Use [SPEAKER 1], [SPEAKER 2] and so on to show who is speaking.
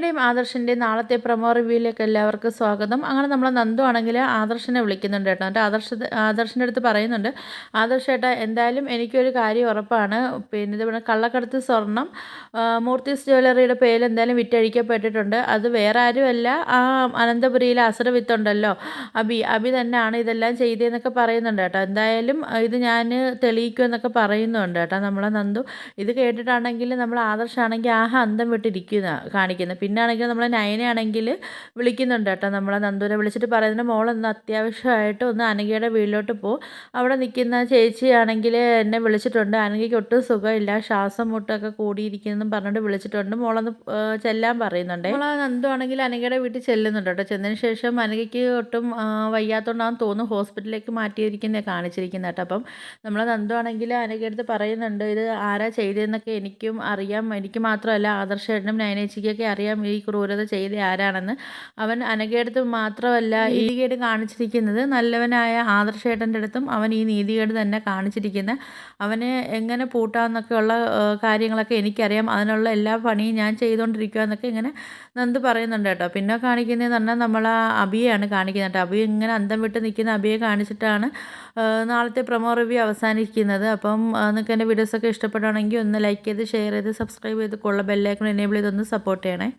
[SPEAKER 1] അനഘയുടെയും ആദർശിൻ്റെയും നാളത്തെ പ്രൊമോ റിവ്യൂയിലേക്ക് എല്ലാവർക്കും സ്വാഗതം. അങ്ങനെ നമ്മളെ നന്ദു ആണെങ്കിൽ ആദർശിനെ വിളിക്കുന്നുണ്ട് കേട്ടോ. എന്നിട്ട് ആദർശിൻ്റെ അടുത്ത് പറയുന്നുണ്ട്, ആദർശ് ഏട്ടാ എന്തായാലും എനിക്കൊരു കാര്യം ഉറപ്പാണ്. പിന്നെ ഇതുപോലെ കള്ളക്കടത്ത് സ്വർണം മൂർത്തീസ് ജ്വല്ലറിയുടെ പേരിൽ എന്തായാലും വിറ്റഴിക്കപ്പെട്ടിട്ടുണ്ട്. അത് വേറെ ആരുമല്ല, ആ അനന്തപുരിയിലെ അസുര വിത്തുണ്ടല്ലോ അബി തന്നെയാണ് ഇതെല്ലാം ചെയ്തതെന്നൊക്കെ പറയുന്നുണ്ട് കേട്ടോ. എന്തായാലും ഇത് ഞാൻ തെളിയിക്കുമെന്നൊക്കെ പറയുന്നുണ്ട് കേട്ടോ നമ്മളെ നന്ദു. ഇത് കേട്ടിട്ടാണെങ്കിൽ നമ്മൾ ആദർശാണെങ്കിൽ അന്തം വിട്ടിരിക്കുന്ന കാണിക്കുന്നത്. പിന്നെ ആണെങ്കിൽ നമ്മളെ നയനയാണെങ്കിൽ വിളിക്കുന്നുണ്ട് കേട്ടോ നമ്മളെ നന്ദൂരെ വിളിച്ചിട്ട് പറയുന്നത്, മോളൊന്ന് അത്യാവശ്യമായിട്ട് ഒന്ന് അനഘയുടെ വീട്ടിലോട്ട് പോകും. അവിടെ നിൽക്കുന്ന ചേച്ചിയാണെങ്കിൽ എന്നെ വിളിച്ചിട്ടുണ്ട്, അനഘയ്ക്ക് ഒട്ടും സുഖമില്ല, ശ്വാസം മുട്ടൊക്കെ കൂടിയിരിക്കുന്നെന്നും പറഞ്ഞിട്ട് വിളിച്ചിട്ടുണ്ട്, മോളൊന്ന് ചെല്ലാൻ പറയുന്നുണ്ട്. നമ്മളെ നന്ദു ആണെങ്കിൽ അനഘയുടെ വീട്ടിൽ ചെല്ലുന്നുണ്ട് കേട്ടോ. ചെന്നതിന് ശേഷം അനഘയ്ക്ക് ഒട്ടും വയ്യാത്തതുകൊണ്ടാണെന്ന് തോന്നുന്നു ഹോസ്പിറ്റലിലേക്ക് മാറ്റിയിരിക്കുന്നത് കാണിച്ചിരിക്കുന്നത് കേട്ടോ. അപ്പം നമ്മളെ നന്ദു ആണെങ്കിൽ അനഘയുടെ അടുത്ത് പറയുന്നുണ്ട്, ഇത് ആരാ ചെയ്തതെന്നൊക്കെ എനിക്കും അറിയാം, എനിക്ക് മാത്രമല്ല ആദർശേട്ടനും നയനേച്ചിക്കൊക്കെ അറിയാം ഈ ക്രൂരത ചെയ്ത ആരാണെന്ന്. അവൻ അനഘയടുത്ത് മാത്രമല്ല ഈ നീതികേട് കാണിച്ചിരിക്കുന്നത്, നല്ലവനായ ആദർശേട്ടൻ്റെ അടുത്തും അവൻ ഈ നീതികേട് തന്നെ കാണിച്ചിരിക്കുന്നത്. അവനെ എങ്ങനെ പൂട്ടാമെന്നൊക്കെ ഉള്ള കാര്യങ്ങളൊക്കെ എനിക്കറിയാം, അതിനുള്ള എല്ലാ പണിയും ഞാൻ ചെയ്തുകൊണ്ടിരിക്കുക എന്നൊക്കെ ഇങ്ങനെ നന്ദു പറയുന്നുണ്ട് കേട്ടോ. പിന്നെ കാണിക്കുന്നതെന്ന് പറഞ്ഞാൽ നമ്മൾ ആ അബിയെയാണ് കാണിക്കുന്നത് കേട്ടോ. അബി ഇങ്ങനെ അന്തം വിട്ട് നിൽക്കുന്ന അബിയെ കാണിച്ചിട്ടാണ് നാളത്തെ പ്രൊമോ റിവ്യൂ അവസാനിക്കുന്നത്. അപ്പം നിങ്ങൾക്ക് എൻ്റെ വീഡിയോസൊക്കെ ഇഷ്ടപ്പെടുകയാണെങ്കിൽ ഒന്ന് ലൈക്ക് ചെയ്ത് ഷെയർ ചെയ്ത് സബ്സ്ക്രൈബ് ചെയ്ത് ബെല്ലൈക്കൺ എനേബിൾ ചെയ്തൊന്ന് സപ്പോർട്ട് ചെയ്യണേ.